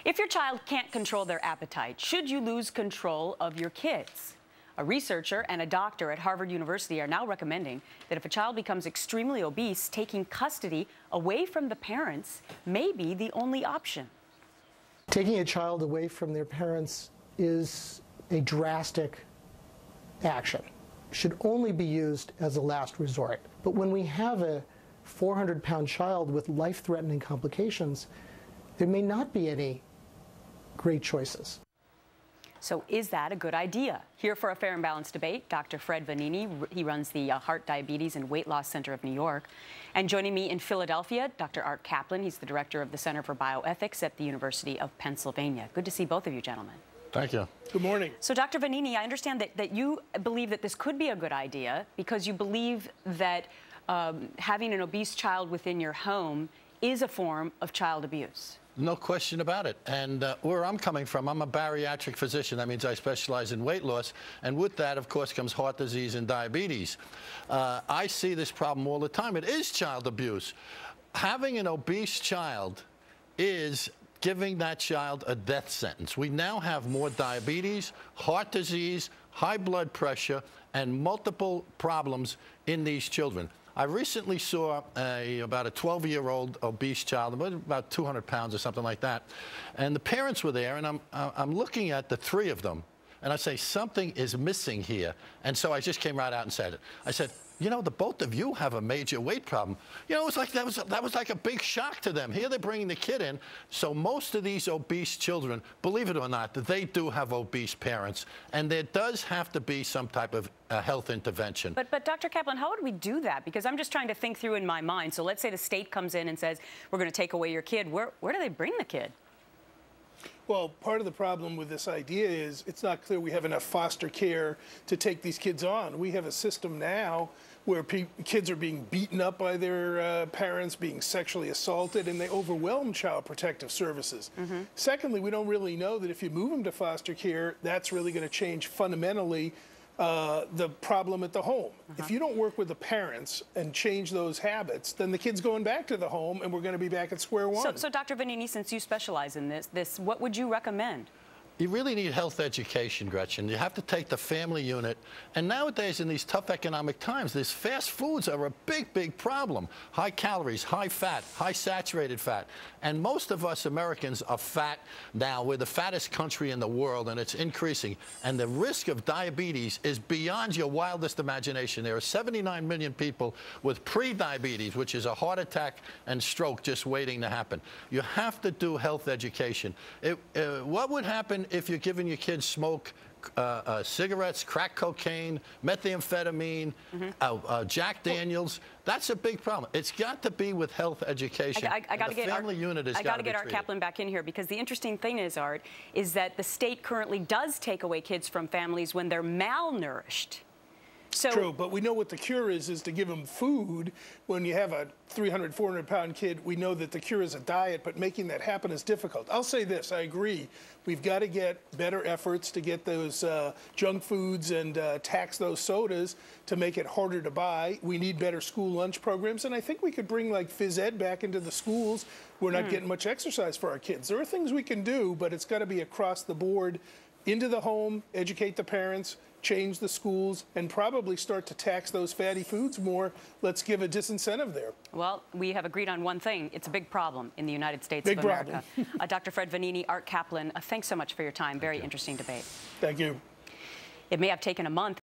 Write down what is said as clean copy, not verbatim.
If your child can't control their appetite, should you lose control of your kids? A researcher and a doctor at Harvard University are now recommending that if a child becomes extremely obese, taking custody away from the parents may be the only option. Taking a child away from their parents is a drastic action. It should only be used as a last resort. But when we have a 400-pound child with life-threatening complications, there may not be any great choices. So is that a good idea? Here for a fair and balanced debate, Dr. Fred Vagnini. He runs the Heart, Diabetes, and Weight Loss Center of New York. And joining me in Philadelphia, Dr. Art Kaplan. He's the director of the Center for Bioethics at the University of Pennsylvania. Good to see both of you, gentlemen. Thank you. Good morning. So, Dr. Vagnini, I understand that you believe that this could be a good idea because you believe that having an obese child within your home is a form of child abuse. No question about it. And where I'm coming from, I'm a bariatric physician. That means I specialize in weight loss. And with that, of course, comes heart disease and diabetes. I see this problem all the time. It is child abuse. Having an obese child is giving that child a death sentence. We now have more diabetes, heart disease, high blood pressure, and multiple problems in these children. I recently saw about a 12-year-old obese child, about 200 pounds or something like that, and the parents were there, and I'm looking at the three of them, and I say, something is missing here. And so I just came right out and said it. I said, you know, the both of you have a major weight problem. You know, it was like that was like a big shock to them. Here they're bringing the kid in. So most of these obese children, believe it or not, they do have obese parents, and there does have to be some type of health intervention. But Dr. Kaplan, how would we do that? Because I'm just trying to think through in my mind. So let's say the state comes in and says, we're going to take away your kid. Where do they bring the kid? Well, part of the problem with this idea is it's not clear we have enough foster care to take these kids on. We have a system now where kids are being beaten up by their parents, being sexually assaulted, and they overwhelm Child Protective Services. Secondly, we don't really know that if you move them to foster care, that's really going to change fundamentally the problem at the home. If you don't work with the parents and change those habits, then the kid's going back to the home, and we're going to be back at square one. So Dr. Vagnini, since you specialize in this, what would you recommend? You really need health education, Gretchen. You have to take the family unit. And nowadays, in these tough economic times, these fast foods are a big, big problem. High calories, high fat, high saturated fat. And most of us Americans are fat now. We're the fattest country in the world, and it's increasing. And the risk of diabetes is beyond your wildest imagination. There are 79 million people with pre-diabetes, which is a heart attack and stroke just waiting to happen. You have to do health education. What would happen if you're giving your kids smoke cigarettes, crack cocaine, methamphetamine, Jack Daniels? That's a big problem. It's got to be with health education. I got to get family unit has I got to get Art Kaplan back in here, because the interesting thing is, Art, is that the state currently does take away kids from families when they're malnourished. So, true, but we know what the cure is to give them food. When you have a 300, 400-pound kid, we know that the cure is a diet, but making that happen is difficult. I'll say this, I agree. We've got to get better efforts to get those junk foods and tax those sodas to make it harder to buy. We need better school lunch programs, and I think we could bring like phys ed back into the schools. We're not getting much exercise for our kids. There are things we can do, but it's got to be across the board, into the home, educate the parents, change the schools, and probably start to tax those fatty foods more. Let's give a disincentive there. Well, we have agreed on one thing. It's a big problem in the United States of America. Dr. Fred Vagnini, Art Kaplan, thanks so much for your time. Very interesting debate. Thank you. It may have taken a month,